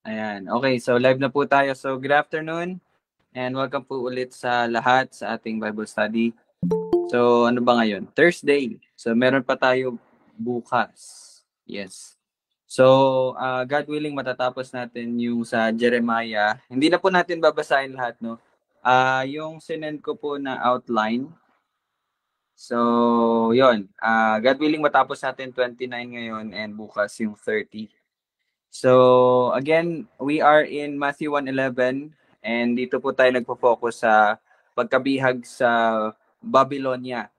Ayan. Okay, so live na po tayo. So good afternoon and welcome po ulit sa lahat sa ating Bible study. So ano ba ngayon? Thursday. So meron pa tayo bukas. Yes. So God willing matatapos natin yung sa Jeremiah. Hindi na po natin babasahin lahat, no? Yung sinend ko po na outline. So, yon. God willing matapos natin 29 ngayon and bukas yung 30. So, again, we are in Matthew 1:11 and dito po tayo nagpo-focus sa pagkabihag sa Babylonia.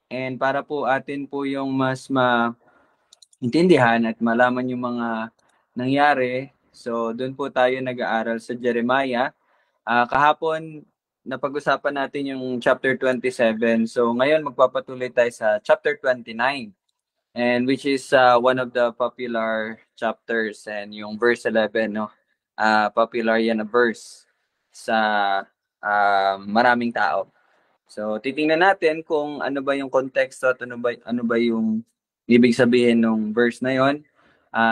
And para po atin po yung mas maintindihan at malaman yung mga nangyari, so doon po tayo nag-aaral sa Jeremiah. Kahapon, napag-usapan natin yung chapter 27. So, ngayon magpapatuloy tayo sa chapter 29. And which is one of the popular chapters and yung verse 11, no? Popular yan na verse sa maraming tao. So titingnan natin kung ano ba yung konteksto at ano ba yung ibig sabihin ng verse na yon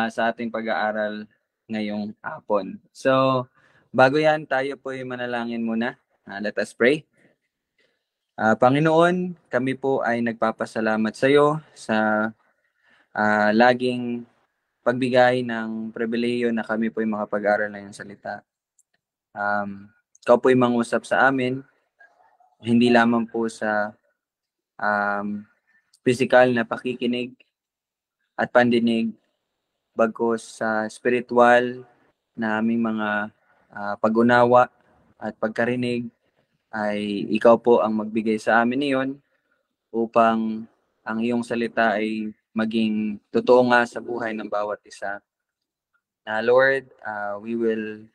sa ating pag-aaral ngayong hapon. So bago yan, tayo po ay manalangin muna. Let us pray. Panginoon, kami po ay nagpapasalamat sa iyo sa laging pagbigay ng pribilehiyo na kami po ay makapag-aral na yung salita. Ikaw po ay mangusap sa amin, hindi lamang po sa physical na pakikinig at pandinig, bagkus sa spiritual na aming mga pag-unawa at pagkarinig ay ikaw po ang magbigay sa amin niyon upang ang iyong salita ay maging totoo nga sa buhay ng bawat isa. Lord, we will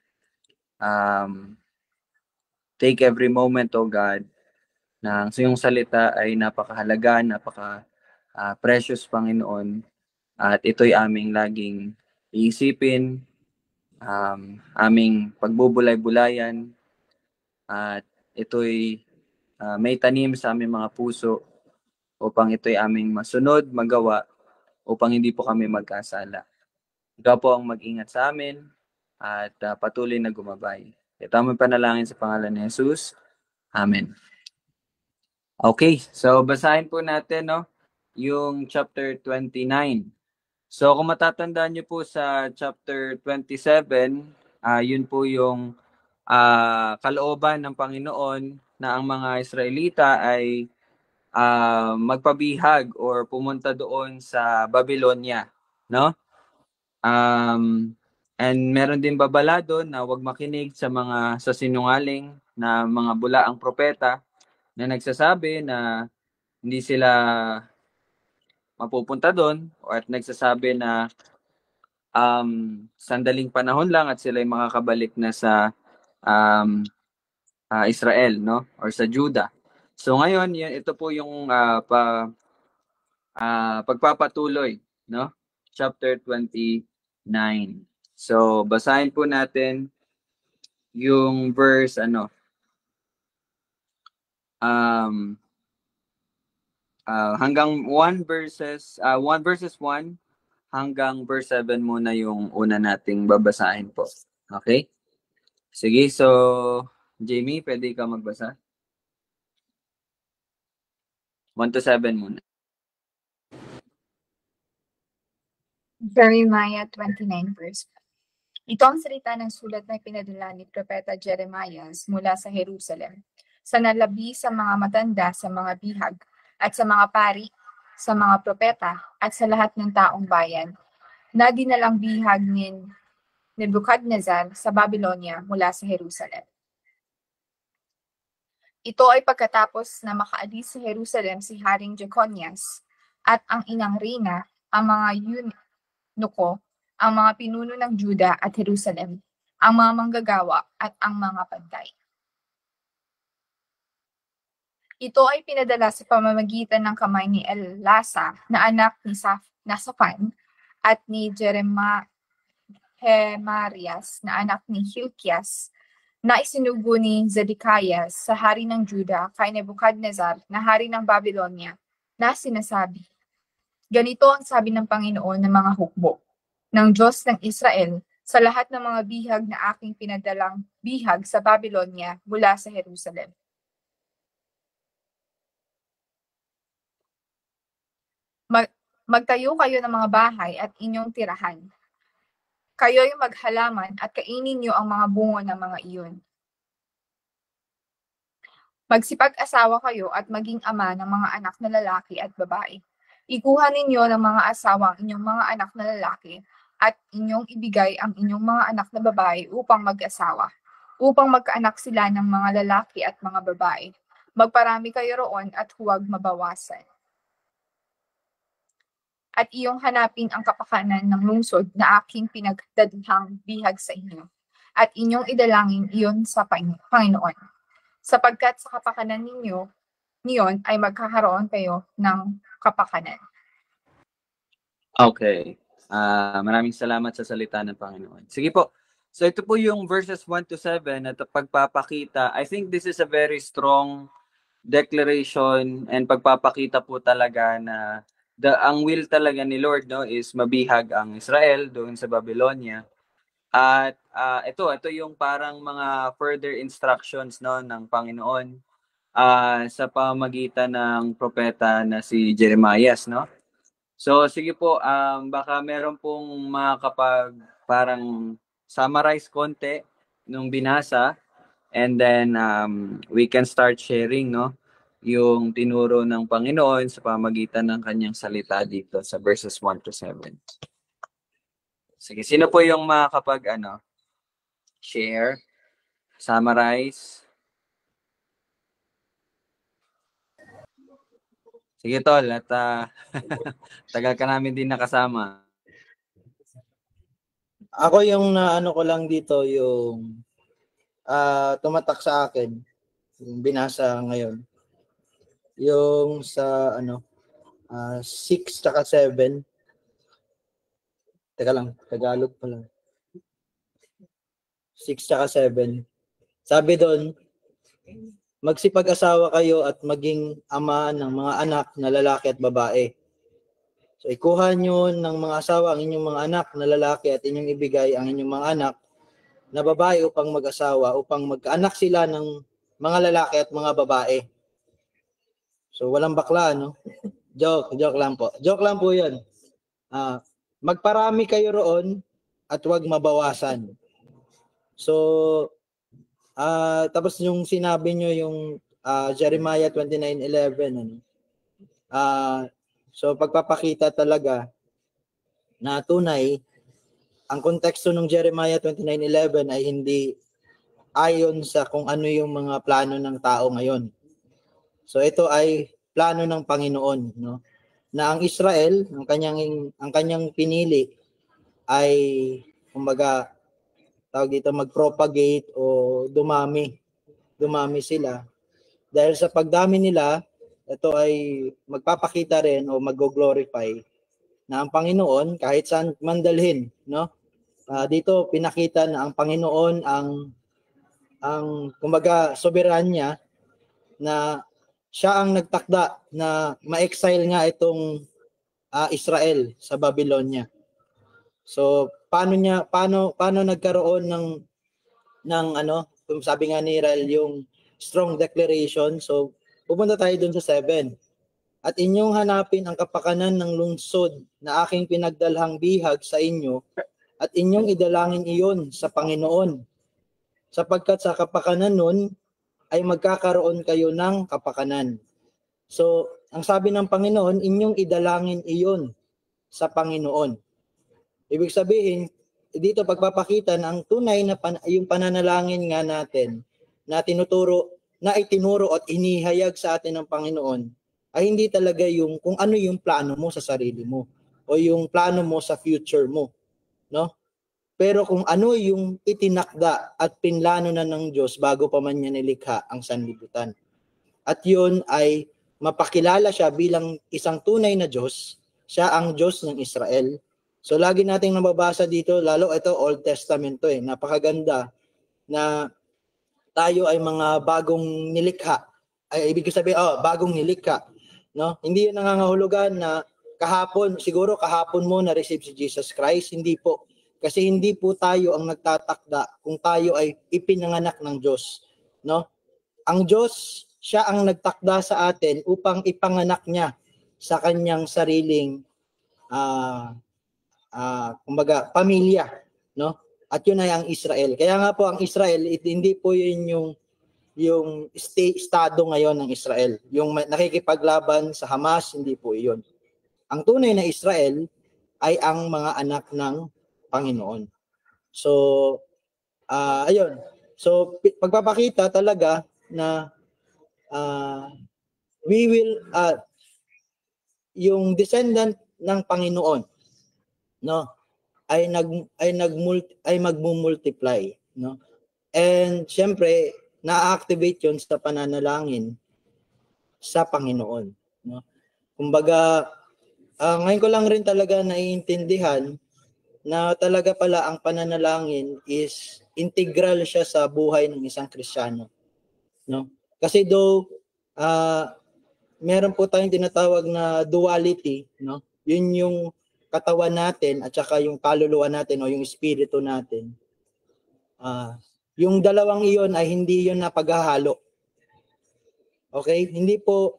take every moment, O God, na ang iyong salita ay napakahalaga, precious, Panginoon. At ito'y aming laging iisipin, aming pagbubulay-bulayan, at ito'y may tanim sa aming mga puso upang ito'y aming masunod, magawa, upang hindi po kami magkasala. Ikaw po ang mag-ingat sa amin at patuloy na gumabay. Ito ang panalangin sa pangalan ni Jesus. Amen. Okay, so basahin po natin, no, yung chapter 29. So kung matatandaan niyo po sa chapter 27, yun po yung kalooban ng Panginoon na ang mga Israelita ay magpabihag or pumunta doon sa Babylonia, no? And meron din babala doon na huwag makinig sa mga sinungaling na mga bulaang propeta na nagsasabi na hindi sila mapupunta doon at nagsasabi na sandaling panahon lang at sila ay makakabalik na sa Israel, no? Or sa Judah. So ngayon, ito po yung pagpapatuloy, no? Chapter 29. So basahin po natin yung verse hanggang 1 verses 1 hanggang verse 7 muna yung una nating babasahin po. Okay? Sige, so Jamie, pwede ka magbasa? 1 to 7 muna. Jeremiah 29 verse 1. Ito ang salita ng sulat na pinadala ni Propeta Jeremiah mula sa Jerusalem, sa nalabi sa mga matanda sa mga bihag, at sa mga pari, sa mga propeta, at sa lahat ng taong bayan, na dinalang bihag ni Nebuchadnezzar sa Babylonia mula sa Jerusalem. Ito ay pagkatapos na makaalis sa Jerusalem si Haring Jeconias at ang inang Reyna, ang mga eunuko, ang mga pinuno ng Juda at Jerusalem, ang mga manggagawa at ang mga pantay. Ito ay pinadala sa pamamagitan ng kamay ni Elasa na anak ni Safan at ni Jeremias na anak ni Hilkias na isinugo ni Zedekiah sa hari ng Juda kay Nebuchadnezzar na hari ng Babylonia na sinasabi, ganito ang sabi ng Panginoon ng mga hukbo, ng Diyos ng Israel sa lahat ng mga bihag na aking pinadalang bihag sa Babylonia mula sa Jerusalem. Magtayo kayo ng mga bahay at inyong tirahan. Kayo'y maghalaman at kainin niyo ang mga bungo ng mga iyon. Magsipag-asawa kayo at maging ama ng mga anak na lalaki at babae. Ikuha ninyo ng mga asawa ang inyong mga anak na lalaki at inyong ibigay ang inyong mga anak na babae upang mag-asawa, upang magkaanak sila ng mga lalaki at mga babae. Magparami kayo roon at huwag mabawasan. At iyong hanapin ang kapakanan ng lungsod na aking pinagdadalhang bihag sa inyo, at inyong idalangin iyon sa Panginoon, sapagkat sa kapakanan ninyo, niyon ay magkakaroon kayo ng kapakanan. Okay. Maraming salamat sa salita ng Panginoon. Sige po. So ito po yung verses 1 to 7 at pagpapakita. I think this is a very strong declaration and pagpapakita po talaga na ang will talaga ni Lord, no, is mabihag ang Israel doon sa Babylonia. At ito yung parang mga further instructions, no, ng Panginoon sa pamamagitan ng propeta na si Jeremiah, no. So sige po, baka meron pong makakapag parang summarize konti nung binasa, and then we can start sharing, no, yung tinuro ng Panginoon sa pamamagitan ng kanyang salita dito sa verses 1 to 7. Sige, sino po yung makakapag share, summarize? Sige tol, at tagal ka namin din nakasama. Ako yung naano ko lang dito yung tumatak sa akin yung binasa ngayon. Yung sa 6 tsaka 7. Teka lang, Tagalog pa lang. 6 tsaka 7. Sabi doon, magsipag-asawa kayo at maging ama ng mga anak na lalaki at babae. So ikuha nyo ng mga asawa ang inyong mga anak na lalaki at inyong ibigay ang inyong mga anak na babae upang mag-asawa, upang magkaanak sila ng mga lalaki at mga babae. So walang bakla, no? Joke lang po. Joke lang po yun. Magparami kayo roon at huwag mabawasan. So, tapos yung sinabi nyo yung Jeremiah 29:11, so pagpapakita talaga na tunay, ang konteksto ng Jeremiah 29:11 ay hindi ayon sa kung ano yung mga plano ng tao ngayon. So ito ay plano ng Panginoon, no? Na ang Israel, ang kanyang pinili ay kumbaga tawag dito mag-propagate o dumami sila. Dahil sa pagdami nila, ito ay magpapakita rin o mag-glorify na ang Panginoon kahit saan mandalhin, no? Dito pinakita na ang Panginoon ang kumbaga soberanya na siya ang nagtakda na ma-exile nga itong Israel sa Babylonia. So paano nagkaroon ng kung sabi nga ni Rael yung strong declaration. So pupunta tayo dun sa 7. At inyong hanapin ang kapakanan ng lungsod na aking pinagdalhang bihag sa inyo at inyong idalangin iyon sa Panginoon. Sapagkat sa kapakanan nun ay magkakaroon kayo ng kapakanan. So, ang sabi ng Panginoon, inyong idalangin iyon sa Panginoon. Ibig sabihin, dito pagpapakita na ang tunay na yung pananalangin nga natin na itinuro at inihayag sa atin ng Panginoon ay hindi talaga yung kung ano yung plano mo sa sarili mo o yung plano mo sa future mo, no? Pero kung ano yung itinakda at pinlano na ng Diyos bago pa man niya nilikha ang sanlibutan. At yun ay mapakilala siya bilang isang tunay na Diyos. Siya ang Diyos ng Israel. So lagi nating nababasa dito, lalo ito Old Testament to napakaganda na tayo ay mga bagong nilikha. Ay ibig sabihin, bagong nilikha, no? Hindi yun nangangahulugan na kahapon mo na receive si Jesus Christ, hindi po. Kasi hindi po tayo ang nagtatakda kung tayo ay ipinanganak ng Diyos, no? Ang Diyos, siya ang nagtakda sa atin upang ipanganak niya sa kanyang sariling kumbaga pamilya, no? At yun ay ang Israel. Kaya nga po ang Israel, hindi po yun yung estado ngayon ng Israel. Yung nakikipaglaban sa Hamas, hindi po yun. Ang tunay na Israel ay ang mga anak ng Panginoon. So, ayun. So, pagpapakita talaga na we will, yung descendant ng Panginoon, no, ay magmumultiply, no? And syempre, na-activate 'yon sa pananalangin sa Panginoon, no? Kumbaga, ngayon ko lang rin talaga naiintindihan na talaga pala ang pananalangin is integral siya sa buhay ng isang Kristiyano, no? Kasi meron po tayong tinatawag na duality, no? Yun yung katawan natin at saka yung kaluluwa natin o yung espiritu natin. Yung dalawang iyon ay hindi yun na paghahalo. Okay? Hindi po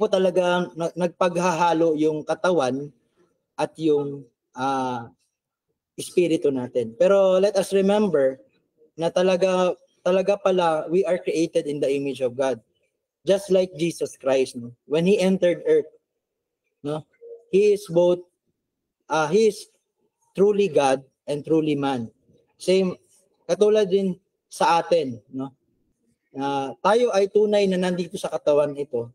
talaga nagpaghahalo yung katawan at yung espiritu natin. Pero let us remember na talaga pala we are created in the image of God. Just like Jesus Christ, no? When he entered earth, no? He is truly God and truly man. Same katulad din sa atin, no? Tayo ay tunay na nandito sa katawan ito.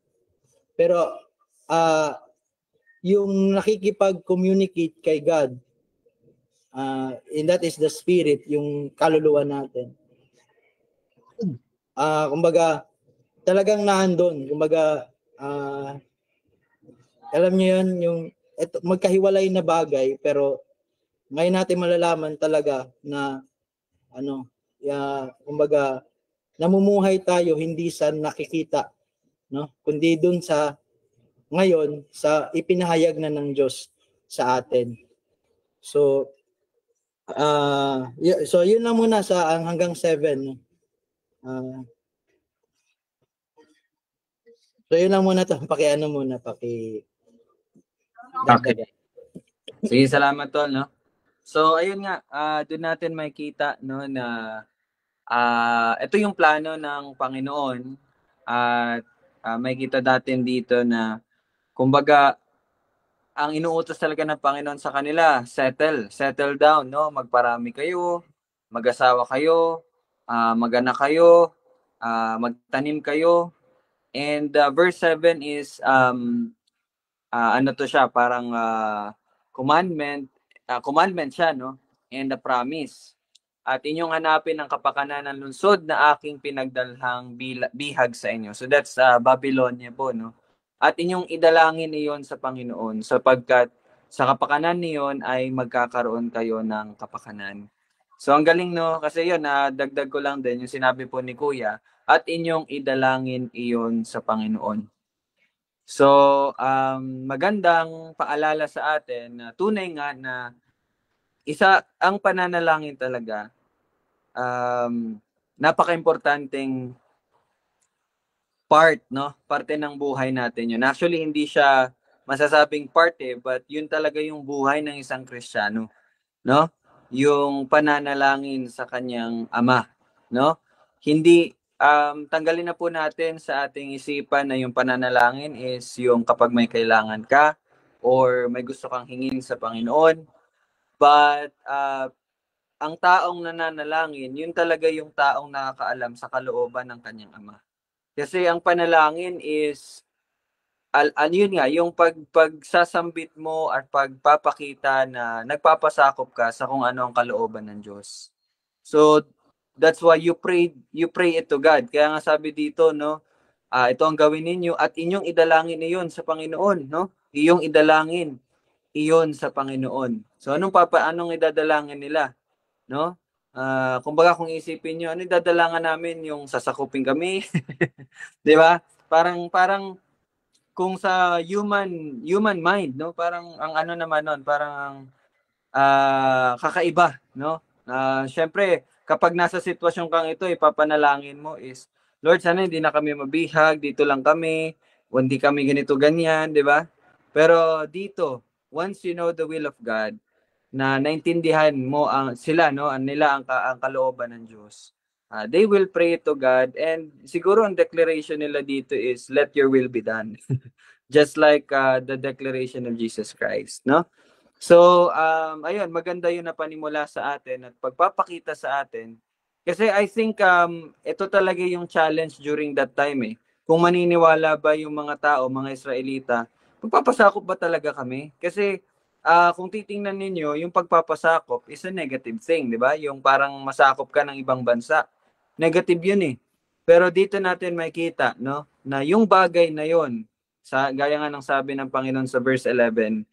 Pero yung nakikipag-communicate kay God, and that is the spirit, yung kaluluwa natin. Kumbaga, talagang naandun. Kumbaga, alam niyo yun, yung magkahiwalay na bagay, pero ngayon natin malalaman talaga na kumbaga, namumuhay tayo hindi sa nakikita, no? Kundi dun sa ngayon sa ipinahayag na ng Diyos sa atin. So yun lang muna sa hanggang 7, no? So yun lang muna to, paki. Okay. Sige, salamat tol, no? So ayun nga, doon natin makikita, no, na ito yung plano ng Panginoon at makikita natin dito na kumbaga ang inuutos talaga ng Panginoon sa kanila, settle down, no? Magparami kayo, mag-asawa kayo, mag-anak kayo, magtanim kayo. And verse 7 is ano to siya, parang commandment siya, no? And a promise. At inyong hanapin ang kapakanan ng lungsod na aking pinagdalhang bihag sa inyo. So that's Babylonia po, no? At inyong idalangin iyon sa Panginoon sapagkat sa kapakanan niyon ay magkakaroon kayo ng kapakanan. So ang galing, no? Kasi yun, dagdag ko lang din yung sinabi po ni Kuya, at inyong idalangin iyon sa Panginoon. So, magandang paalala sa atin na tunay nga na ang pananalangin talaga, napaka-importanteng part, no? Parte ng buhay natin yun. Actually, hindi siya masasabing parte, but yun talaga yung buhay ng isang Kristiyano, no? Yung pananalangin sa kanyang Ama, no? Hindi tanggalin na po natin sa ating isipan na yung pananalangin is yung kapag may kailangan ka or may gusto kang hingin sa Panginoon. But ang taong nananalangin, yun talaga yung taong nakakaalam sa kalooban ng kanyang Ama. Kasi ang panalangin is yun nga, yung pagsasambit mo at pagpapakita na nagpapasakop ka sa kung ano ang kalooban ng Diyos. So that's why you pray it to God. Kaya nga sabi dito, no, ito ang gawin ninyo at inyong idalangin iyon sa Panginoon, no? Iyong idalangin iyon sa Panginoon. So anong idadalangin nila, no? Kumbaga kung isipin niyo, ano idadalangan namin, yung sasakupin kami? 'Di ba? Parang kung sa human mind, no? Parang ang ano naman noon, parang kakaiba, no? Syempre, kapag nasa sitwasyon kang ito, ipapanalangin mo is, Lord, sana hindi na kami mabihag, dito lang kami, hindi kami ganito ganyan, di ba? Pero dito, once you know the will of God, na naintindihan mo sila, no, ang kalooban ng Diyos. They will pray to God, and siguro ang declaration nila dito is, let your will be done. Just like the declaration of Jesus Christ, no? So, ayun, maganda yun na panimula sa atin at pagpapakita sa atin. Kasi I think ito talaga yung challenge during that time eh. Kung maniniwala ba yung mga tao, mga Israelita, magpapasakop ba talaga kami? Kasi kung titingnan ninyo, yung pagpapasakop is a negative thing, di ba? Yung parang masakop ka ng ibang bansa. Negative yun eh. Pero dito natin makita, no, na yung bagay na yon, gaya nga ng sabi ng Panginoon sa verse 11,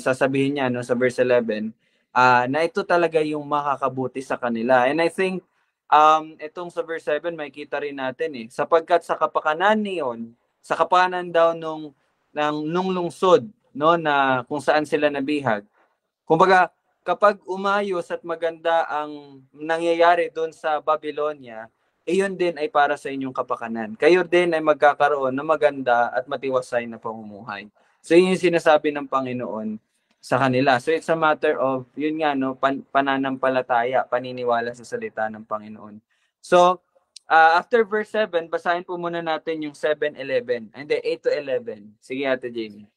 sasabihin niya, no, sa verse 11, na ito talaga yung makakabuti sa kanila. And I think itong sa verse 7 makita rin natin eh, sapagkat sa kapakanan niyon, sa kapakanan daw nung lungsod, no, na kung saan sila nabihag. Kumbaga, kapag umayos at maganda ang nangyayari doon sa Babylonia, iyon din ay para sa inyong kapakanan. Kayo din ay magkakaroon ng maganda at matiwasay na pamumuhay. So yun yung sinasabi ng Panginoon sa kanila. So it's a matter of, yun nga, no, pananampalataya, paniniwala sa salita ng Panginoon. So, after verse 7, basahin po muna natin yung 7-11. Hindi, 8-11. Sige, Ate Jamie.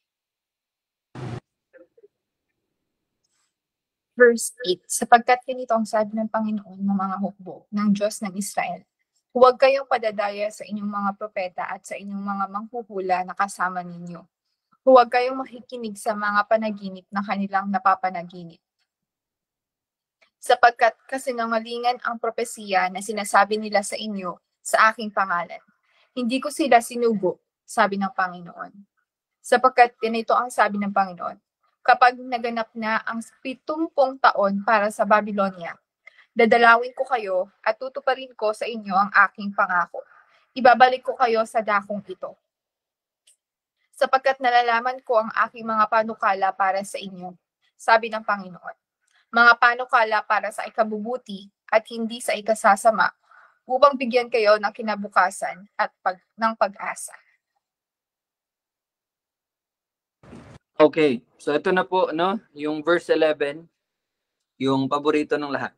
Verse 8, sapagkat ganito ang sabi ng Panginoon ng mga hukbo ng Diyos ng Israel. Huwag kayong padadaya sa inyong mga propeta at sa inyong mga manghuhula na kasama ninyo. Huwag kayong makikinig sa mga panaginip na kanilang napapanaginip. Sapagkat kasinungalingan ang propesiya na sinasabi nila sa inyo sa aking pangalan. Hindi ko sila sinugo, sabi ng Panginoon. Sapagkat ganito ang sabi ng Panginoon, kapag naganap na ang 70 taon para sa Babylonia, dadalawin ko kayo at tutuparin ko sa inyo ang aking pangako. Ibabalik ko kayo sa dakong ito. Sapagkat nalalaman ko ang aking mga panukala para sa inyo, sabi ng Panginoon. Mga panukala para sa ikabubuti at hindi sa ikasasama, upang bigyan kayo ng kinabukasan at ng pag-asa. Okay, so ito na po, no, yung verse 11, yung paborito ng lahat.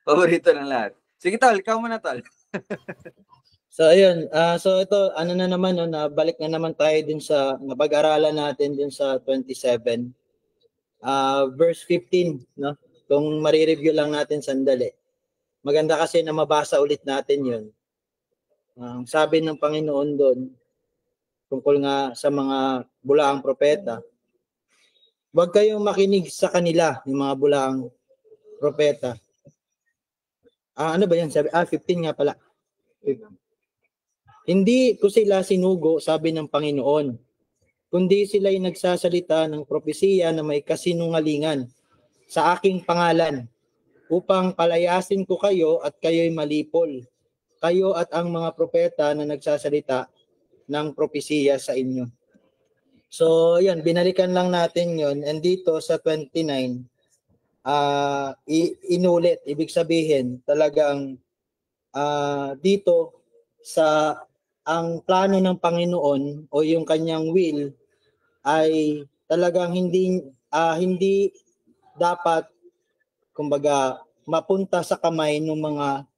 Paborito ng lahat. Sige, Tol, ikaw muna, Tol. So ayun, so ito ano na naman, no, nabalik na naman tayo din sa napag-aralan natin din sa 27. Verse 15, no? Kung mari-review lang natin sandali. Maganda kasi na mabasa ulit natin 'yon. Sabi ng Panginoon doon tungkol nga sa mga bulaang propeta, huwag kayong makinig sa kanila, yung mga bulaang propeta. Ano ba yan? Sabi, 15 nga pala. Hindi ko sila sinugo, sabi ng Panginoon, kundi sila'y nagsasalita ng propesiya na may kasinungalingan sa aking pangalan, upang palayasin ko kayo at kayo'y malipol, kayo at ang mga propeta na nagsasalita ng propesiya sa inyo. So, yan, binalikan lang natin yon. And dito sa 29, inulit, ibig sabihin, talagang dito sa ang plano ng Panginoon o yung kanyang will ay talagang hindi dapat kumbaga mapunta sa kamay ng mga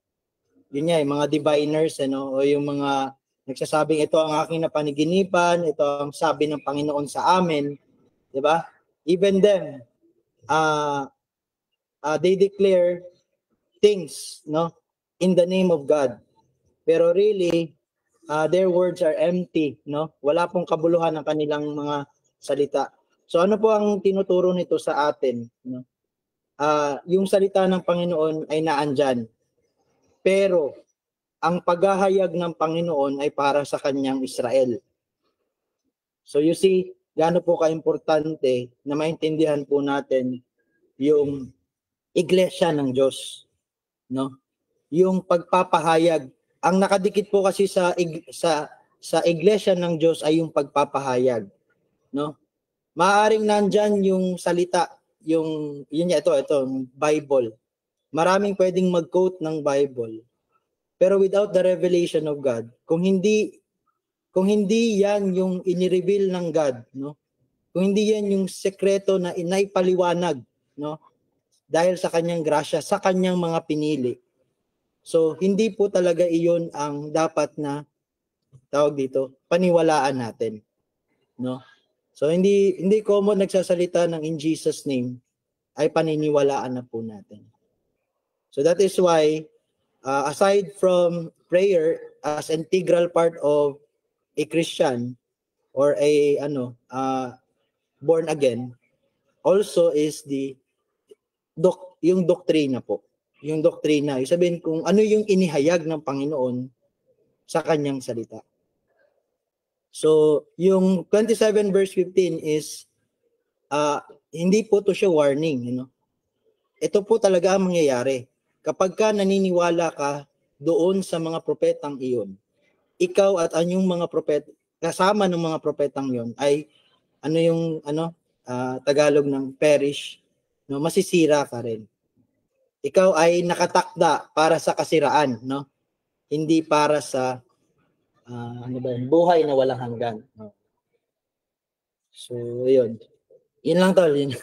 mga diviners o yung mga nagsasabing ito ang aking napaniginipan, ito ang sabi ng Panginoon sa amin, 'di ba? Even them they declare things in the name of God. Pero really their words are empty, wala pong kabuluhan ng kanilang mga salita. So ano po ang tinuturo nito sa atin, yung salita ng Panginoon ay naandyan, pero ang paghahayag ng Panginoon ay para sa kanyang Israel. So you see, gaano po kaimportante na maintindihan po natin yung iglesia ng Diyos, yung pagpapahayag. Ang nakadikit po kasi sa iglesia ng Diyos ay yung pagpapahayag, Maaring nandyan yung salita yun ito, Bible. Maraming pwedeng mag-quote ng Bible. Pero without the revelation of God, kung hindi yan yung inireveal ng God, no? Kung hindi yan yung sekreto na inaipaliwanag, no? Dahil sa kanyang grasya, sa kanyang mga pinili. So, hindi po talaga iyon ang dapat na tawag dito, paniwalaan natin, no? So, hindi common nagsasalita ng in Jesus name ay paniniwalaan na po natin. So, that is why aside from prayer as integral part of a Christian or a born again, also is yung doktrina po. Yung doktrina, sabihin kung ano yung inihayag ng Panginoon sa kanyang salita. So, yung 27 verse 15 is hindi po to siya warning, Ito po talaga ang mangyayari. Kapag ka naniniwala ka doon sa mga propetang iyon, ikaw at anyong mga propeta, kasama ng mga propetang iyon ay Tagalog ng perish, no? Masisira ka rin. Ikaw ay nakatakda para sa kasiraan, no? Hindi para sa buhay na walang hanggan. No? So, yun. Yun lang tol. Yun.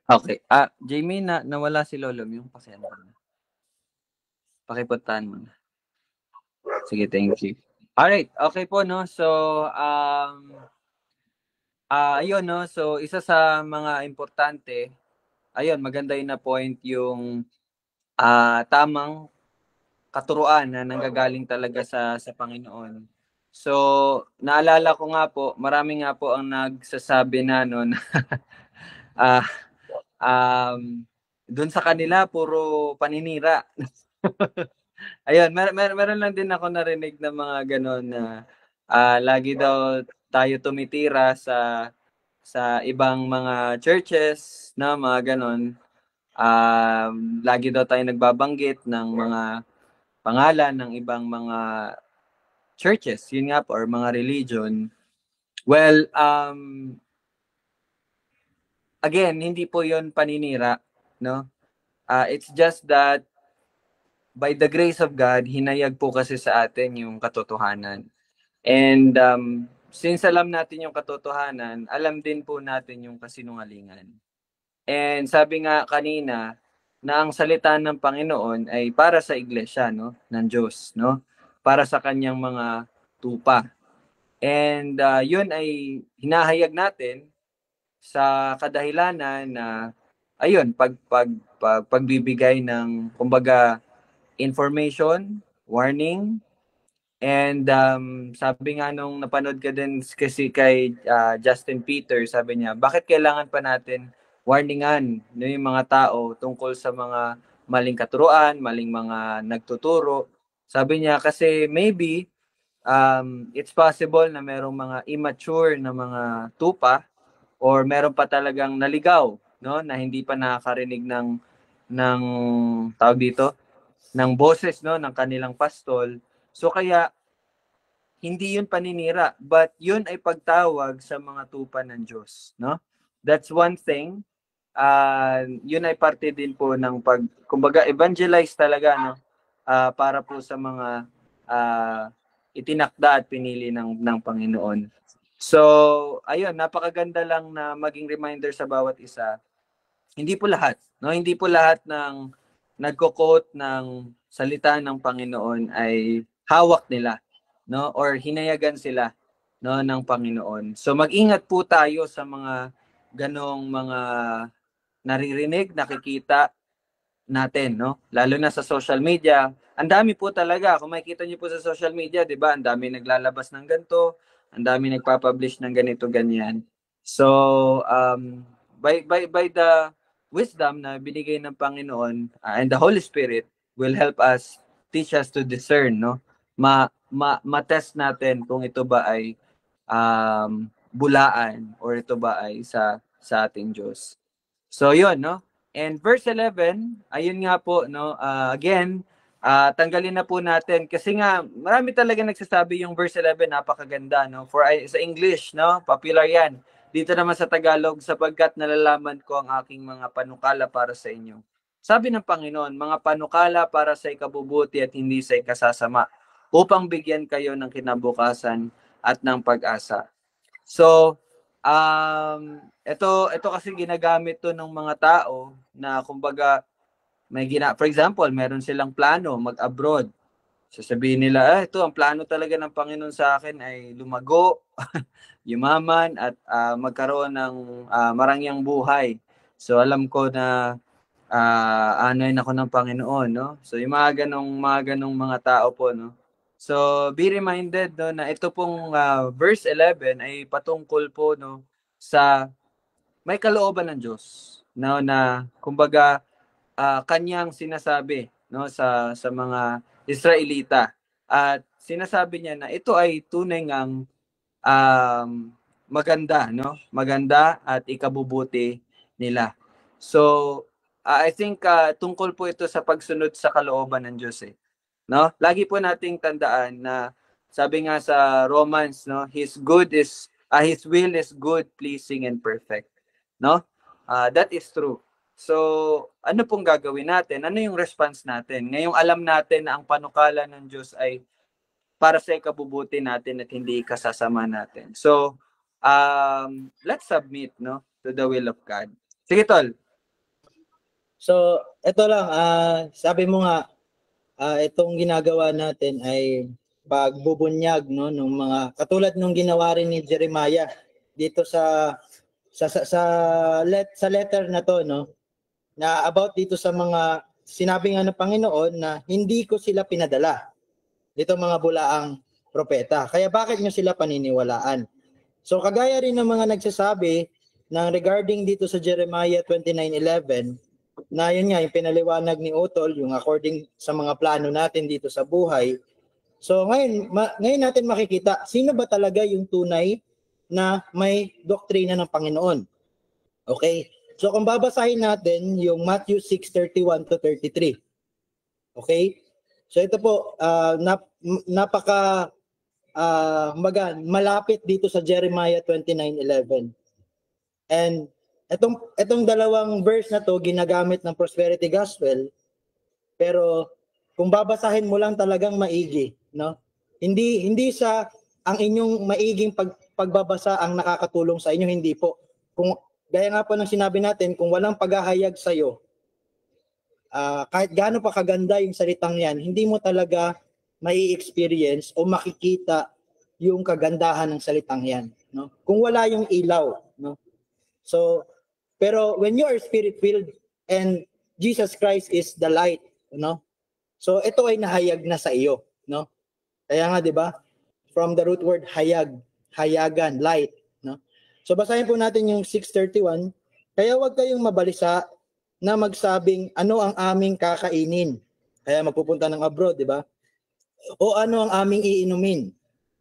Okay. Jamie, nawala si Lolo. Yung pasensya na. Pakipuntahan mo na. Sige, thank you. Alright, okay po, no? So, ayun, no? So, isa sa mga importante, ayun, maganda yun na point yung tamang katuruan na nanggagaling talaga sa Panginoon. So, naalala ko nga po, marami nga po ang nagsasabi na no, doon sa kanila puro paninira. Ayun, meron lang din ako narinig na mga gano'n na lagi daw tayo tumitira sa ibang mga churches na mga gano'n. Lagi daw tayo nagbabanggit ng mga pangalan ng ibang mga churches, yun nga po, or mga religion. Well, again, hindi po yun paninira, no? It's just that by the grace of God, hinayag po kasi sa atin yung katotohanan. And since alam natin yung katotohanan, alam din po natin yung kasinungalingan. And sabi nga kanina, na ang salita ng Panginoon ay para sa iglesia, no, ng Diyos, no? Para sa kanyang mga tupa. And yun ay hinahayag natin sa kadahilanan na ayun, pagbibigay ng kumbaga information, warning, and sabi nga nung napanood ka din kasi kay Justin Peter, sabi niya, bakit kailangan pa natin warningan yung mga tao tungkol sa mga maling katuruan, maling mga nagtuturo. Sabi niya kasi maybe it's possible na merong mga immature na mga tupa or meron pa talagang naligaw, no, na hindi pa nakakarinig ng tawag dito, ng boses, no, ng kanilang pastol. So kaya hindi yun paninira, but yun ay pagtawag sa mga tupa ng Diyos, no? That's one thing. Yun ay parte din po ng kumbaga evangelize talaga, no? Para po sa mga itinakda at pinili ng Panginoon. So, ayun, napakaganda lang na maging reminder sa bawat isa. Hindi po lahat, no? Hindi po lahat ng nagko-quote ng salita ng Panginoon ay hawak nila, no? Or hinayagan sila, no, ng Panginoon. So mag-ingat po tayo sa mga ganong mga naririnig, nakikita natin, no? Lalo na sa social media. Ang dami po talaga, kung makikita niyo po sa social media, 'di ba? Ang dami naglalabas ng ganito, ang dami nagpa-publish ng ganito ganyan. So, by the wisdom na binigay ng Panginoon and the Holy Spirit will help us, teach us to discern, no? Ma-test natin kung ito ba ay bulaan or ito ba ay sa ating Diyos. So, yun, no? And verse 11, ayun nga po, no? Again, tanggalin na po natin kasi nga marami talaga nagsasabi yung verse 11 napakaganda, no? For sa English, no? Popular 'yan. dito naman sa Tagalog, sapagkat nalalaman ko ang aking mga panukala para sa inyo. Sabi ng Panginoon, mga panukala para sa ikabubuti at hindi sa ikasasama, upang bigyan kayo ng kinabukasan at ng pag-asa. So, ito kasi ginagamit to ng mga tao na kumbaga for example, meron silang plano mag-abroad. Sasabihin nila, ito ang plano talaga ng Panginoon sa akin ay lumago, yumaman at magkaroon ng marangyang buhay. So alam ko na anoin ako ng Panginoon, no? So yung mga ganong mga tao po, no? So be reminded, no, na ito pong verse 11 ay patungkol po, no, sa may kalooban ng Diyos, no, na kumbaga kanyang sinasabi, no, sa mga Israelita, at sinasabi niya na ito ay tunay ngang maganda, no, maganda at ikabubuti nila. So I think tungkol po ito sa pagsunod sa kalooban ng Diyos, no. Lagi po nating tandaan na sabi nga sa Romans, no, his will is good, pleasing and perfect, no. That is true. So, ano pong gagawin natin? Ano yung response natin? Ngayong alam natin na ang panukala ng Diyos ay para sa ikabubuti natin at hindi kasasama natin. So, let's submit, no, to the will of God. Sige, Tol. So, ito lang, sabi mo nga, itong ginagawa natin ay pagbubunyag, no, ng mga katulad nung ginawa rin ni Jeremiah dito sa letter na to, no, na about dito sa mga sinabi nga ng Panginoon na hindi ko sila pinadala, dito mga bulaang propeta. Kaya bakit nyo sila paniniwalaan? So kagaya rin ng mga nagsasabi na regarding dito sa Jeremiah 29:11, na yun nga yung pinaliwanag ni Otol, yung according sa mga plano natin dito sa buhay. So ngayon natin makikita sino ba talaga yung tunay na may doktrina ng Panginoon. Okay? So kung babasahin natin yung Matthew 6:31 to 33. Okay? So ito po, napaka malapit dito sa Jeremiah 29:11. And itong dalawang verse na to ginagamit ng prosperity gospel, pero kung babasahin mo lang talagang maigi, no? Hindi sa ang inyong maiging pagbabasa ang nakakatulong sa inyo, hindi po. Kung gaya nga po ng sinabi natin, kung walang paghahayag sa iyo, kahit gaano pa kaganda yung salitang yan, hindi mo talaga mai-experience o makikita yung kagandahan ng salitang yan, no? Kung wala yung ilaw, no? So, pero when you are spirit-filled and Jesus Christ is the light, no? So ito ay nahayag na sa iyo, no? Kaya nga 'di ba? From the root word hayag, hayagan, light, no? So basahin po natin yung 6:31. Kaya huwag kayong mabalisa na magsabing ano ang aming kakainin. Kaya magpupunta ng abroad, 'di ba? O ano ang aming iinumin,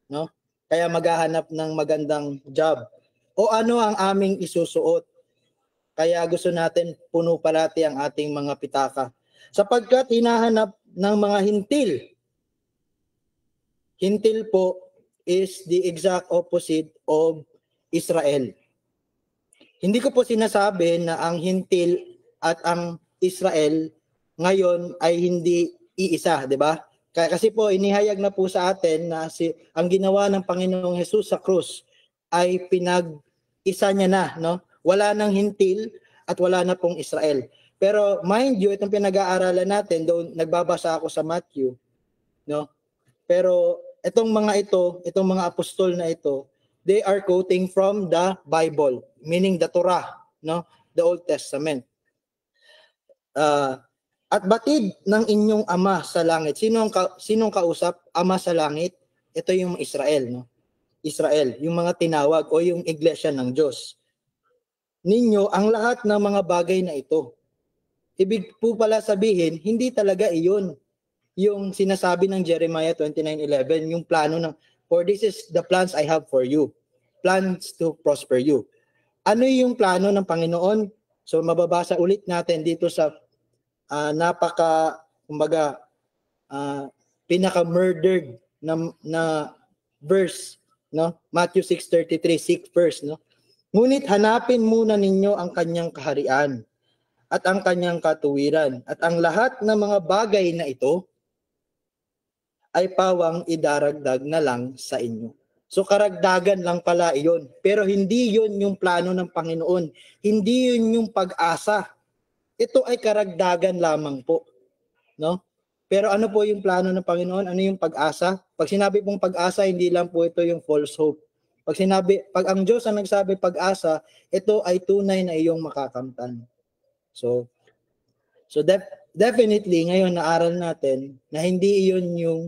no? Kaya maghahanap ng magandang job. O ano ang aming isusuot. Kaya gusto natin puno parati ang ating mga pitaka. Sapagkat hinahanap ng mga hintil. Hintil po is the exact opposite of Israel. Hindi ko po sinasabi na ang hintil at ang Israel ngayon ay hindi iisa, di ba? Kasi po inihayag na po sa atin na ang ginawa ng Panginoong Jesus sa krus ay pinag-isa niya na, no? Wala nang hintil at wala na pong Israel. Pero mind you, itong pinag-aaralan natin, doon nagbabasa ako sa Matthew, no? Pero itong mga apostol na ito, they are quoting from the Bible, meaning the Torah, no? The Old Testament. At batid ng inyong ama sa langit. Sinong kausap? Ama sa langit. Ito yung Israel, no? Israel, yung mga tinawag o yung iglesia ng Diyos. Ninyo ang lahat ng mga bagay na ito. Ibig po pala sabihin, hindi talaga iyon yung sinasabi ng Jeremiah 29:11, yung plano ng, for this is the plans I have for you. Plans to prosper you. Ano yung plano ng Panginoon? So mababasa ulit natin dito sa pinaka-murdered na verse, no? Matthew 6:33, 6th verse, no? Ngunit hanapin muna ninyo ang kanyang kaharian at ang kanyang katuwiran, at ang lahat ng mga bagay na ito ay pawang idaragdag na lang sa inyo. So karagdagan lang pala iyon. Pero hindi yun yung plano ng Panginoon. Hindi yun yung pag-asa. Ito ay karagdagan lamang po. No? Pero ano po yung plano ng Panginoon? Ano yung pag-asa? Pag sinabi pong pag-asa, hindi lang po ito yung false hope. Pag ang Diyos ang nagsabi pag-asa, ito ay tunay na iyong makakamtan. So definitely ngayon naaral natin na hindi iyon yung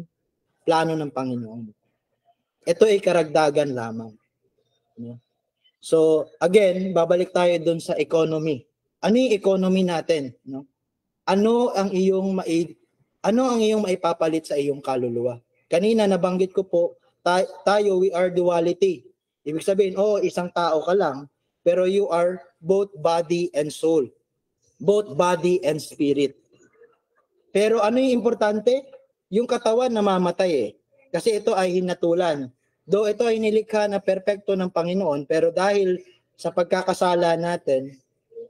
plano ng Panginoon. Ito ay karagdagan lamang. So, again, babalik tayo dun sa economy. Ano yung economy natin? No? Ano ang iyong maipapalit sa iyong kaluluwa? Kanina nabanggit ko po, tayo we are duality. Ibig sabihin, isang tao ka lang, pero you are both body and soul. Both body and spirit. Pero ano yung importante? Yung katawan namamatay eh. Kasi ito ay hinatulan. Though ito ay nilikha na perpekto ng Panginoon, pero dahil sa pagkakasala natin,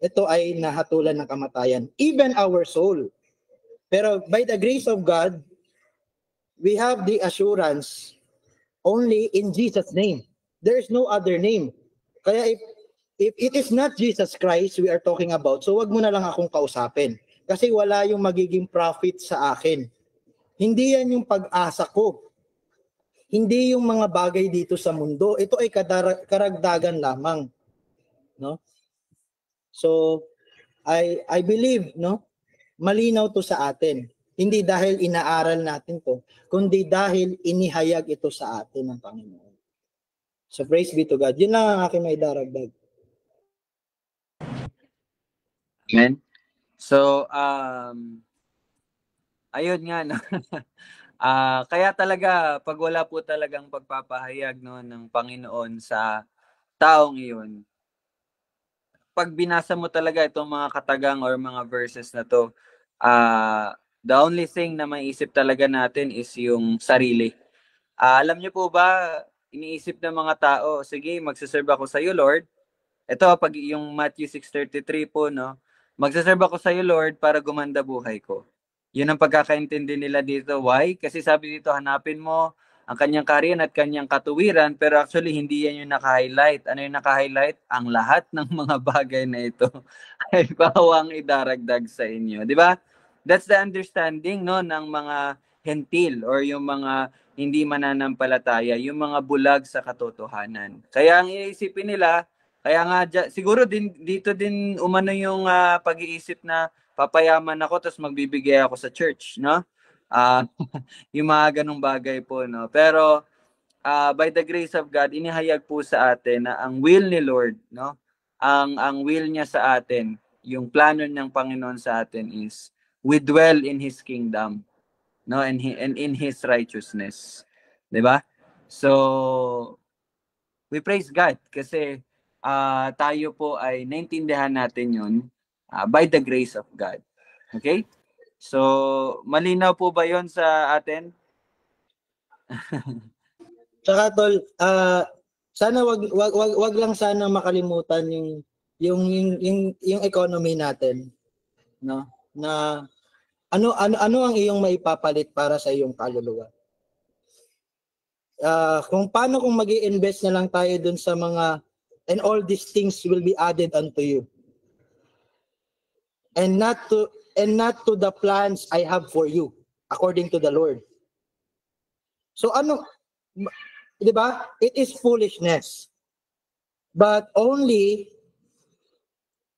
ito ay nahatulan ng kamatayan. Even our soul. Pero by the grace of God, we have the assurance only in Jesus' name. There is no other name. Kaya if it is not Jesus Christ we are talking about, so wag mo na lang akong kausapin. Kasi wala yung magiging profit sa akin. Hindi yan yung pag-asa ko. Hindi yung mga bagay dito sa mundo. Ito ay karagdagan lamang. No? So, I believe, no? Malinaw to sa atin. Hindi dahil inaaral natin to, kundi dahil inihayag ito sa atin ng Panginoon. So, praise be to God. Yun lang ang aking may daragdag. Amen. So, ayun nga, no? Kaya talaga, pag wala po talagang pagpapahayag, no, ng Panginoon sa taong iyon, pag binasa mo talaga itong mga katagang or mga verses na to, the only thing na maiisip talaga natin is yung sarili. Alam niyo po ba, iniisip ng mga tao, sige, magsaserve ako sa iyo, Lord. Ito, pag yung Matthew 6:33 po, no, magsaserve ako sa iyo, Lord, para gumanda buhay ko. Yun ang pagkakaintindi nila dito. Why? Kasi sabi dito, hanapin mo ang kanyang kaharian at kanyang katuwiran, pero actually hindi yan yung naka-highlight. Ano yung naka-highlight? Ang lahat ng mga bagay na ito ay bawang idaragdag sa inyo. Di ba? That's the understanding, no, ng mga hentil or yung mga hindi mananampalataya, yung mga bulag sa katotohanan. Kaya ang iisipin nila, kaya nga siguro din dito din umano yung pag-iisip na papayaman ako tapos magbibigay ako sa church, no? Yung mga ganung bagay po, no? Pero by the grace of God, inihayag po sa atin na ang will ni Lord, no? Ang will niya sa atin, yung plano ng Panginoon sa atin is we dwell in His kingdom, no? And in His righteousness. 'Di ba? So we praise God kasi tayo po ay naintindihan natin yun by the grace of God. Okay? So, malinaw po ba yon sa atin? Tsaka tol, sana wag lang sana makalimutan yung economy natin, no? Na ano ang iyong maipapalit para sa iyong kaluluwa? Kung magi-invest na lang tayo dun sa mga and all these things will be added unto you. And not to the plans I have for you according to the Lord. So 'di ba? It is foolishness. But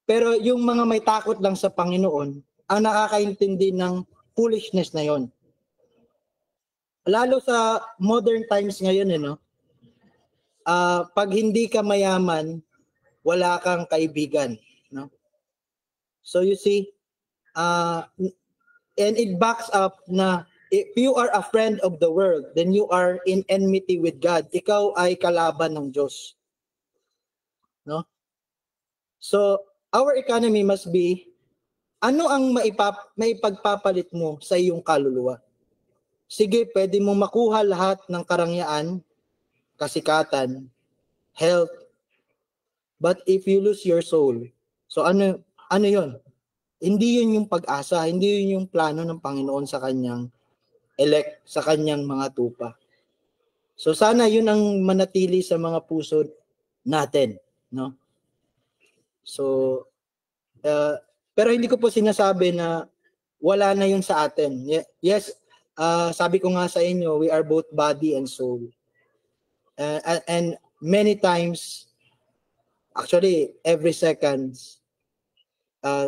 pero yung mga may takot lang sa Panginoon ang nakakaintindi ng foolishness na 'yon. Lalo sa modern times ngayon, no? Pag hindi ka mayaman, wala kang kaibigan, no? So you see, and it backs up na if you are a friend of the world, then you are in enmity with God. Ikaw ay kalaban ng Diyos. No? So, our economy must be, ano ang maipagpapalit mo sa iyong kaluluwa? Sige, pwede mo makuha lahat ng karangyaan, kasikatan, health, But if you lose your soul, so ano yun? Hindi yun yung pag-asa, hindi yun yung plano ng Panginoon sa kanyang elect, sa kanyang mga tupa. So sana yun ang manatili sa mga puso natin, no? So pero hindi ko po sinasabi na wala na yun sa atin. Yes, sabi ko nga sa inyo, we are both body and soul. And many times, actually every second,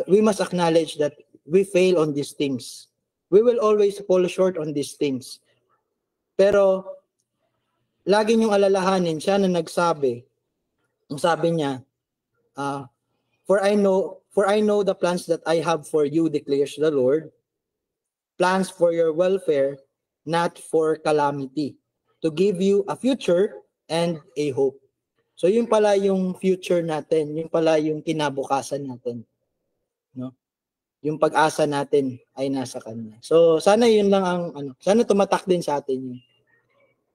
we must acknowledge that we fail on these things. We will always fall short on these things. Pero lagi niyong alalahanin, siya na nagsabi, ang sabi niya, for I know the plans that I have for you, declares the Lord, plans for your welfare, not for calamity, to give you a future and a hope. So yun pala yung future natin, yun pala yung kinabukasan natin, no? Yung pag-asa natin ay nasa kanya. So sana yun lang ang sana tumatak din sa atin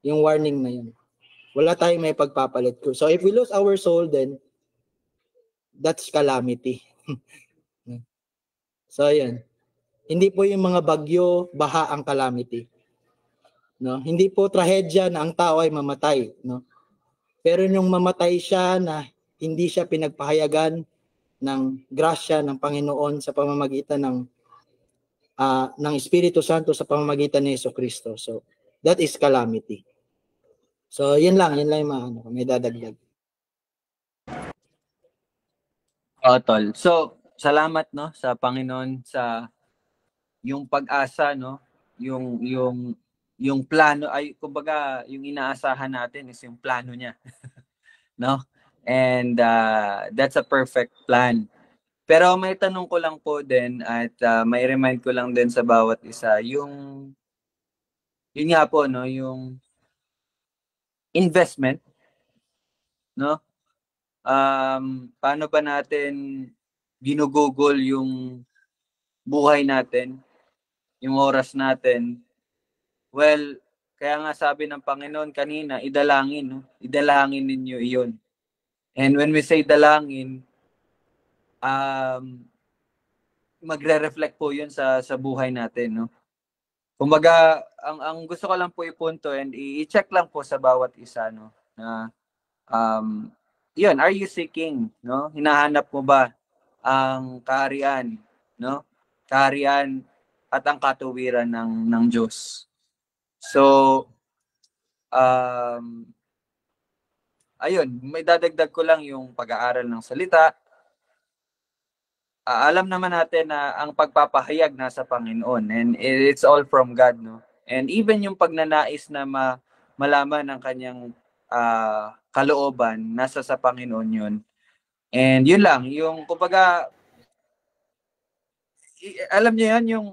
yung warning na yun. Wala tayong may pagpapalit ko. So if we lose our soul, then that's calamity. So ayan. Hindi po yung mga bagyo, baha ang calamity. No? Hindi po trahedya na ang tao ay mamatay, no? Pero yung mamatay siya na hindi siya pinagpahayagan ng grasya ng Panginoon sa pamamagitan ng Espiritu Santo sa pamamagitan ni Jesucristo. So that is calamity. So yun lang yung may dadagdag. Tol. So, salamat no sa Panginoon sa yung pag-asa no, yung plano ay kumbaga yung inaasahan natin is yung plano niya. No? And that's a perfect plan. Pero may tanong ko lang po din at may remind ko lang din sa bawat isa yun nga po no, yung investment no? Paano ba natin ginugugol yung buhay natin, yung oras natin? Well, kaya nga sabi ng Panginoon kanina, idalangin, no? Idalangin ninyo iyon. And when we say dalangin, magre-reflect po yun sa buhay natin, no? Kumbaga, ang gusto ko lang po ipunto and i-check lang po sa bawat isa, no? Na yun, are you seeking, no? Hinahanap mo ba ang kaharian, no? Kaharian at ang katuwiran ng Diyos. So, ayun, may dadagdag ko lang yung pag-aaral ng salita. Alam naman natin na ang pagpapahayag nasa Panginoon and it's all from God, no? And even yung pagnanais na malaman ng kanyang kalooban, nasa sa Panginoon yun. And yun lang, yung kumbaga, alam niyo yan, yung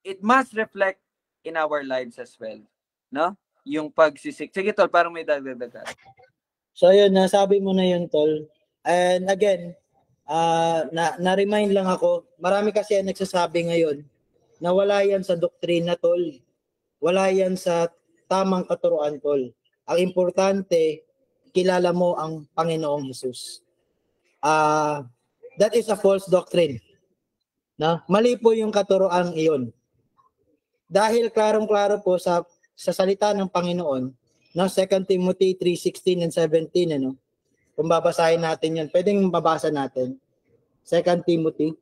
it must reflect in our lives as well, no? Yung pagsisik. Sige tol, parang may dagdag. So yun, nasabi mo na yun tol. And again, na-remind lang ako, marami kasi ang nagsasabi ngayon na wala yan sa doktrina tol. Wala yan sa tamang katuruan tol. Ang importante, kilala mo ang Panginoong Jesus. That is a false doctrine. No? Mali po yung katuroan iyon. Dahil klarong-klaro po sa salita ng Panginoon, no, 2 Timothy 3:16 and 17, ano? Kung babasahin natin 'yan, pwedeng mabasa natin. 2 Timothy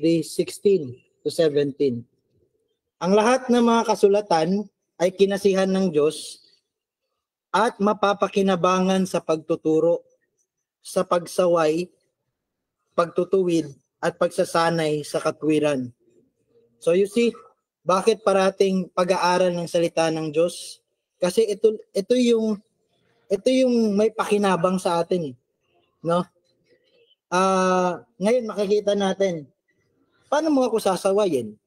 3:16 to 17. Ang lahat ng mga kasulatan ay kinasihan ng Diyos at mapapakinabangan sa pagtuturo, sa pagsaway, pagtutuwid, at pagsasanay sa katwiran. So you see, bakit parating pag-aaral ng salita ng Diyos? Kasi ito yung may pakinabang sa atin, no? Ngayon makikita natin, paano mo ako sasawayin?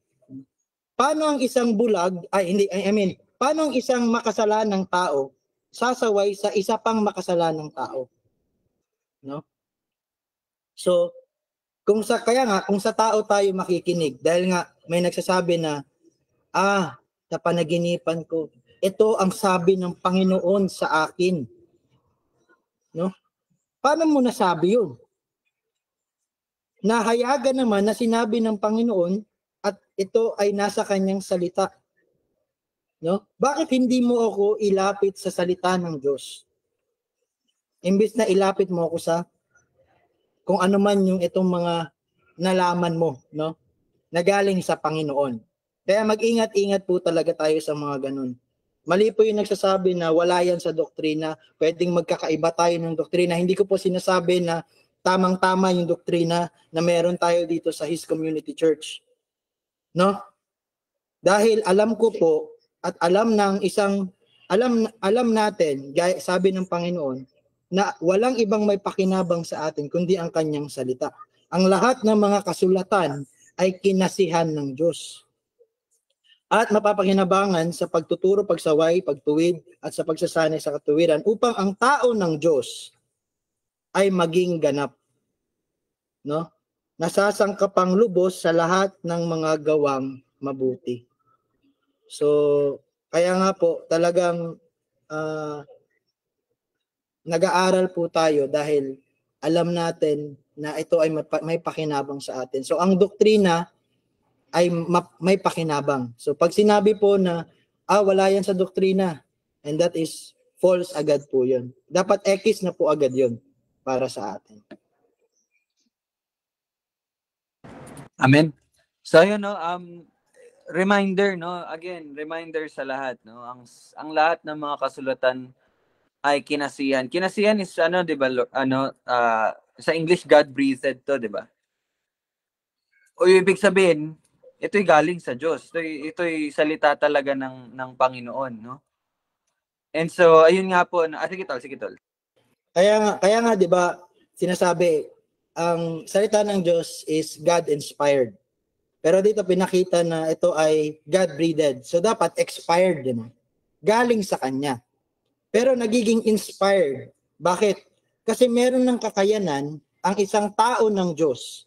Paano ang isang bulag, paano ang isang makasalanang tao sasaway sa isa pang makasalanang tao? No? So, kung sa tao tayo makikinig, dahil nga may nagsasabi na, sa panaginipan ko, ito ang sabi ng Panginoon sa akin. No? Paano mo nasabi yun? Nahayagan naman na sinabi ng Panginoon at ito ay nasa kanyang salita. No? Bakit hindi mo ako ilapit sa salita ng Diyos? Imbis na ilapit mo ako sa kung ano man yung itong mga nalaman mo, no? Na galing sa Panginoon. Kaya mag-ingat-ingat po talaga tayo sa mga ganun. Mali po yung nagsasabi na wala yan sa doktrina, pwedeng magkakaiba tayo ng doktrina. Hindi ko po sinasabi na tamang-tama yung doktrina na meron tayo dito sa His Community Church. No? Dahil alam ko po at alam natin, sabi ng Panginoon, na walang ibang may pakinabang sa atin kundi ang kanyang salita. Ang lahat ng mga kasulatan ay kinasihan ng Diyos. At mapapakinabangan sa pagtuturo, pagsaway, pagtuwid, at sa pagsasanay sa katuwiran upang ang tao ng Diyos ay maging ganap. No? Nasasangkapang lubos sa lahat ng mga gawang mabuti. So, kaya nga po, talagang nag-aaral po tayo dahil alam natin na ito ay may pakinabang sa atin. So, ang doktrina ay may pakinabang. So pag sinabi po na wala yan sa doktrina, and that is false agad po yun. Dapat X na po agad yun para sa atin. Amen. So yun, no, reminder, no, again, reminder sa lahat, no, ang lahat ng mga kasulatan ay kinasihan. Kinasihan is di ba, sa English, God breathed to, di ba? O ibig sabihin, ito'y galing sa Diyos. Ito'y salita talaga ng Panginoon, no? And so, ayun nga po. Sige tol. Kaya nga, di ba, sinasabi, ang salita ng Diyos is God-inspired. Pero dito pinakita na ito ay God-breathed. So, dapat expired din. Galing sa Kanya. Pero nagiging inspired. Bakit? Kasi meron ng kakayanan ang isang tao ng Diyos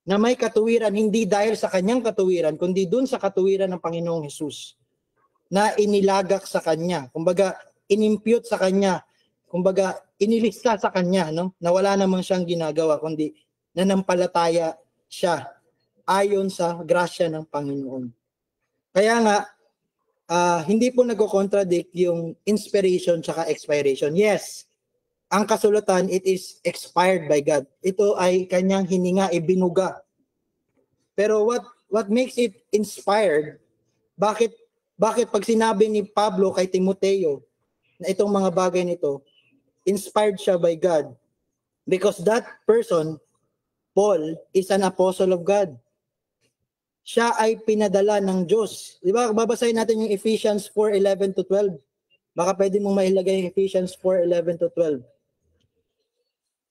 na may katuwiran, hindi dahil sa kanyang katuwiran, kundi dun sa katuwiran ng Panginoong Hesus na inilagak sa kanya. Kumbaga, inimpute sa kanya. Kumbaga, inilista sa kanya, no? Na wala namang siyang ginagawa, kundi nanampalataya siya ayon sa grasya ng Panginoon. Kaya nga, hindi po nagko-contradict yung inspiration tsaka expiration. Yes, ang kasulatan, it is expired by God. Ito ay kanyang hininga, ibinuga. Pero what makes it inspired? Bakit pag sinabi ni Pablo kay Timoteo na itong mga bagay nito, inspired siya by God? Because that person, Paul, is an apostle of God. Siya ay pinadala ng Diyos. Di ba? Babasahin natin yung Ephesians 4:11 to 12. Baka pwede mong mailagay yung Ephesians 4:11 to 12.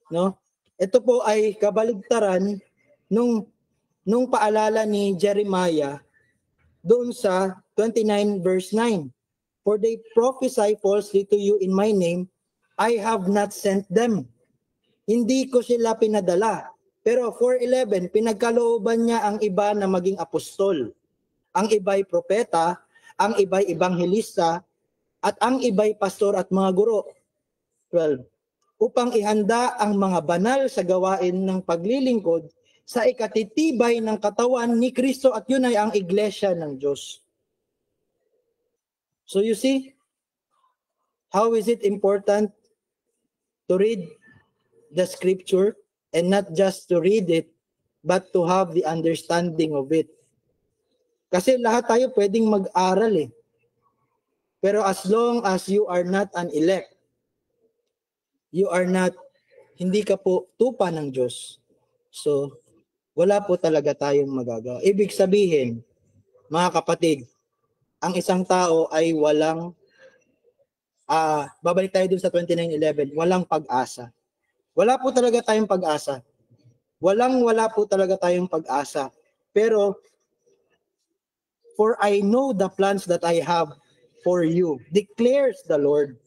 No? Ito po ay kabaligtaran nung paalala ni Jeremiah doon sa 29 verse 9. For they prophesy falsely to you in my name, I have not sent them. Hindi ko sila pinadala. Pero 4:11, pinagkalooban niya ang iba na maging apostol. Ang iba'y propeta, ang iba'y ebanghelista, at ang iba'y pastor at mga guro. 12. Upang ihanda ang mga banal sa gawain ng paglilingkod sa ikatitibay ng katawan ni Kristo, at yun ay ang iglesia ng Diyos. So you see, how is it important to read the scripture and not just to read it, but to have the understanding of it? Kasi lahat tayo pwedeng mag-aral eh. Pero as long as you are not an elect, hindi ka po tupa ng Diyos. So, wala po talaga tayong magagawa. Ibig sabihin, mga kapatid, ang isang tao ay walang, babalik tayo dun sa 29:11, walang pag-asa. Wala po talaga tayong pag-asa. Wala po talaga tayong pag-asa. Pero, for I know the plans that I have for you, declares the Lord,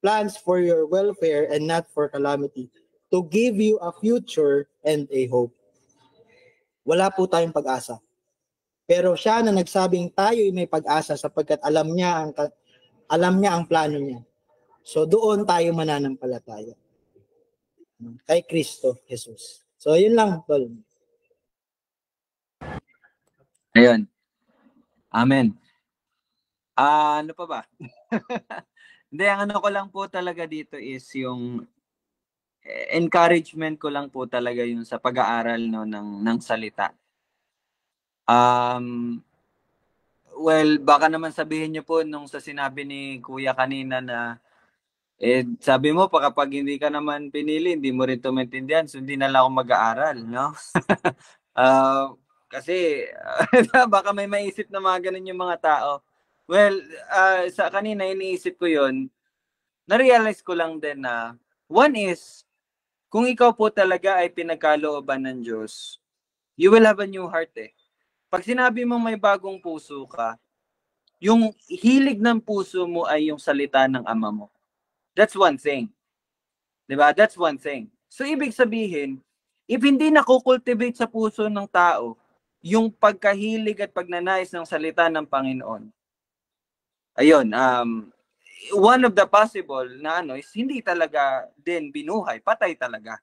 plans for your welfare and not for calamity, to give you a future and a hope. Wala po tayong pag-asa. Pero siya na nagsabing tayo ay may pag-asa sapagkat alam niya Alam niya ang plano niya. So doon tayo mananampalataya. Kay Kristo Jesus. So yun lang, tol. Ayun. Amen. Ano pa ba? Hindi, ang ano ko lang po talaga dito is yung encouragement ko lang po talaga yung sa pag-aaral no ng salita. Well, baka naman sabihin niyo po nung sa sinabi ni Kuya kanina na sabi mo pa kapag hindi ka naman pinili, hindi mo rin ito maintindihan, so hindi na lang ako mag-aaral, no? Kasi baka may maisip na mga ganun yung mga tao. Well, sa kanina iniisip ko yun, na-realize ko lang din na one is, kung ikaw po talaga ay pinagkalooban ng Diyos, you will have a new heart eh. Pag sinabi mong may bagong puso ka, yung hilig ng puso mo ay yung salita ng Ama mo. That's one thing. Diba? That's one thing. So, ibig sabihin, if hindi nakukultivate sa puso ng tao, yung pagkahilig at pagnanais ng salita ng Panginoon, ayun, one of the possible na ano is hindi talaga din binuhay, patay talaga.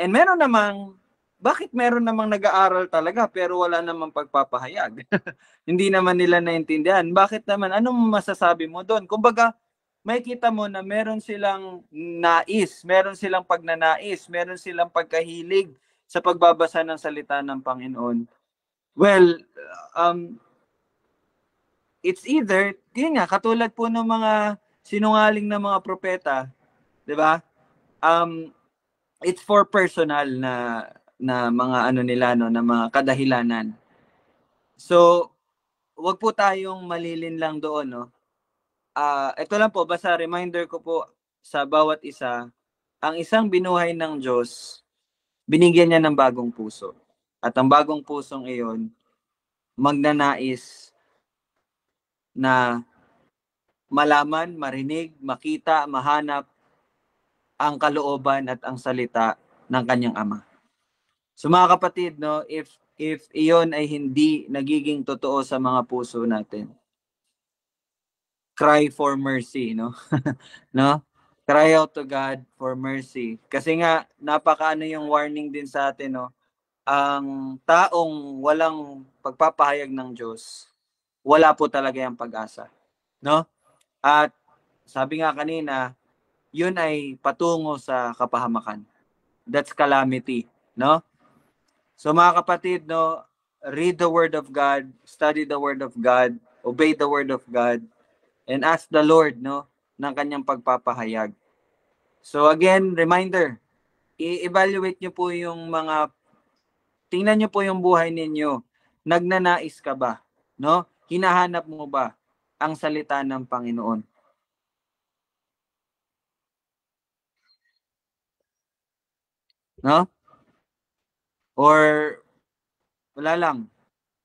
And meron namang, bakit meron namang nag-aaral talaga pero wala namang pagpapahayag? Hindi naman nila naintindihan. Bakit naman? Anong masasabi mo doon? Kumbaga, may kita mo na meron silang nais, meron silang pagnanais, meron silang pagkahilig sa pagbabasa ng salita ng Panginoon. Well, it's either, yun nga, katulad po ng mga sinungaling na mga propeta, di ba? It's for personal na mga ano nila, no, na mga kadahilanan. So, wag po tayong malilin lang doon, no? Ito lang po, basta reminder ko po sa bawat isa, ang isang binuhay ng Diyos, binigyan niya ng bagong puso. At ang bagong pusong iyon, magnanais na malaman, marinig, makita, mahanap ang kalooban at ang salita ng kanyang Ama. So mga kapatid, no, if iyon ay hindi nagiging totoo sa mga puso natin, cry for mercy, no? No? Cry out to God for mercy. Kasi nga napakaano yung warning din sa atin, no? Ang taong walang pagpapahayag ng Diyos, wala po talaga yung pag-asa, no? At sabi nga kanina, yun ay patungo sa kapahamakan. That's calamity, no? So mga kapatid, no, read the word of God, study the word of God, obey the word of God, and ask the Lord, no, ng kanyang pagpapahayag. So again, reminder, i-evaluate nyo po yung mga, tingnan nyo po yung buhay ninyo. Nagnanais ka ba? No? Hinahanap mo ba ang salita ng Panginoon? No? Or wala lang.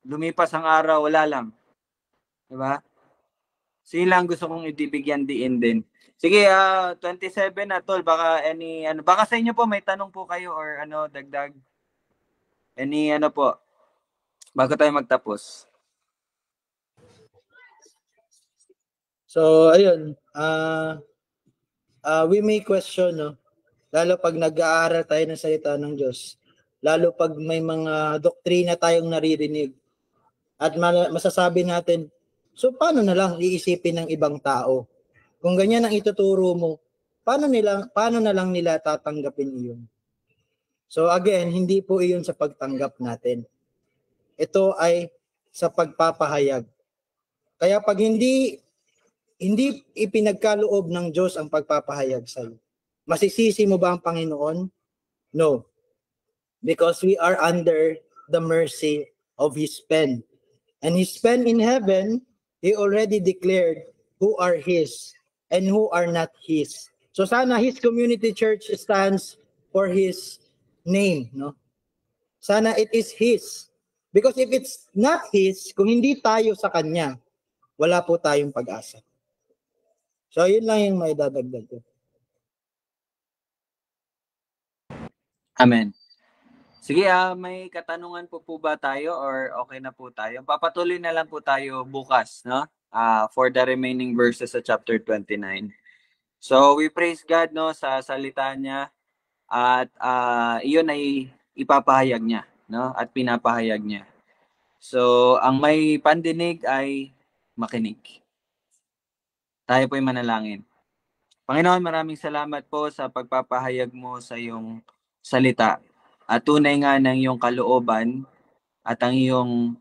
Lumipas ang araw, wala lang. Diba? So yun lang gusto kong ibigyan diin din. Sige, 27 na tol, baka baka sa inyo po may tanong po kayo or dagdag. Po, bago tayo magtapos. So ayun, we may question, no? Lalo pag nag-aaral tayo ng salita ng Diyos, lalo pag may mga doktrina tayong naririnig, at masasabi natin, so paano na lang iisipin ng ibang tao? Kung ganyan ang ituturo mo, paano na lang nila tatanggapin iyon? So again, hindi po iyon sa pagtanggap natin. Ito ay sa pagpapahayag. Kaya pag hindi ipinagkaloob ng Diyos ang pagpapahayag sa iyo, masisisi mo ba ang Panginoon? No. Because we are under the mercy of His pen. And His pen in heaven, He already declared who are His and who are not His. So sana His community church stands for His name, no? Sana it is His. Because if it's not His, kung hindi tayo sa Kanya, wala po tayong pag-asa. So yun lang yung may dadagdag ko. Amen. Sige, may katanungan po ba tayo or okay na po tayo? Papatuloy na lang po tayo bukas, no? for the remaining verses sa chapter 29. So we praise God no sa salita niya at iyon ay ipapahayag niya no at pinapahayag niya. So ang may pandinig ay makinig. Tayo po'y manalangin. Panginoon, maraming salamat po sa pagpapahayag mo sa iyong salita. At tunay nga ng iyong kalooban at ang iyong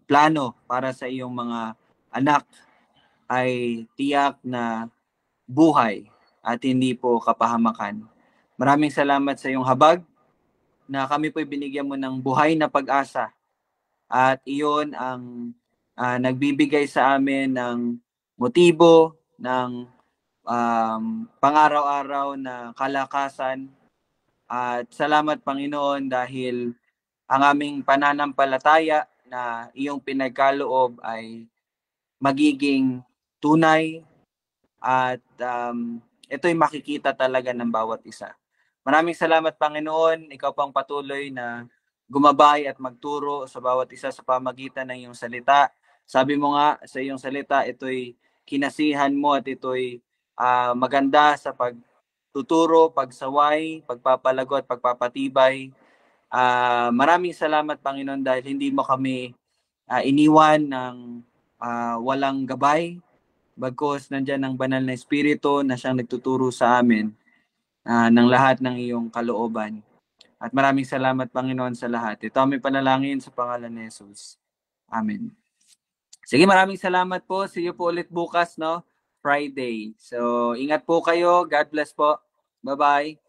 plano para sa iyong mga anak ay tiyak na buhay at hindi po kapahamakan. Maraming salamat sa iyong habag na kami po'y binigyan mo ng buhay na pag-asa at iyon ang nagbibigay sa amin ng motibo, ng pang-araw-araw na kalakasan. At salamat Panginoon dahil ang aming pananampalataya na iyong pinagkaloob ay magiging tunay at ito'y makikita talaga ng bawat isa. Maraming salamat Panginoon, ikaw pang patuloy na gumabay at magturo sa bawat isa sa pamagitan ng iyong salita. Sabi mo nga sa iyong salita, ito'y kinasihan mo at ito'y maganda sa pagtuturo, pagsaway, pagpapalago at pagpapatibay. Maraming salamat Panginoon dahil hindi mo kami iniwan ng walang gabay, bagkus nandyan ang banal na espiritu na siyang nagtuturo sa amin ng lahat ng iyong kalooban. At maraming salamat Panginoon sa lahat. Ito aming panalangin sa pangalan ni Jesus. Amen. Sige, maraming salamat po. See you po ulit bukas, no? Friday. So, ingat po kayo. God bless po. Bye-bye.